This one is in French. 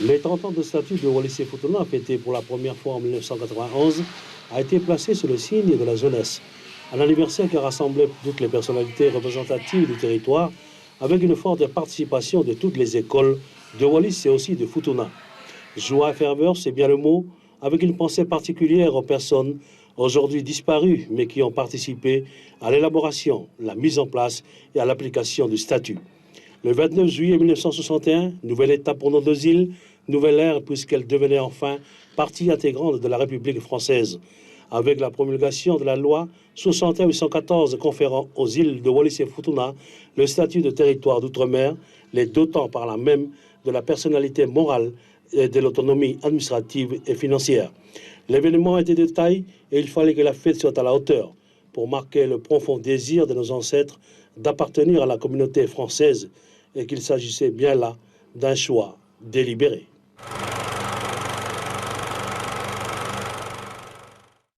Les 30 ans de statut de Wallis-et-Futuna, fêté pour la première fois en 1991, a été placé sous le signe de la jeunesse. Un anniversaire qui a rassemblé toutes les personnalités représentatives du territoire avec une forte participation de toutes les écoles de Wallis et aussi de Futuna. Joie et ferveur, c'est bien le mot, avec une pensée particulière aux personnes aujourd'hui disparues, mais qui ont participé à l'élaboration, la mise en place et à l'application du statut. Le 29 juillet 1961, nouvelle étape pour nos deux îles, nouvelle ère puisqu'elle devenait enfin partie intégrante de la République française, avec la promulgation de la loi 61-814 conférant aux îles de Wallis et Futuna le statut de territoire d'outre-mer, les dotant par là même de la personnalité morale et de l'autonomie administrative et financière. L'événement était de taille et il fallait que la fête soit à la hauteur pour marquer le profond désir de nos ancêtres d'appartenir à la communauté française et qu'il s'agissait bien là d'un choix délibéré.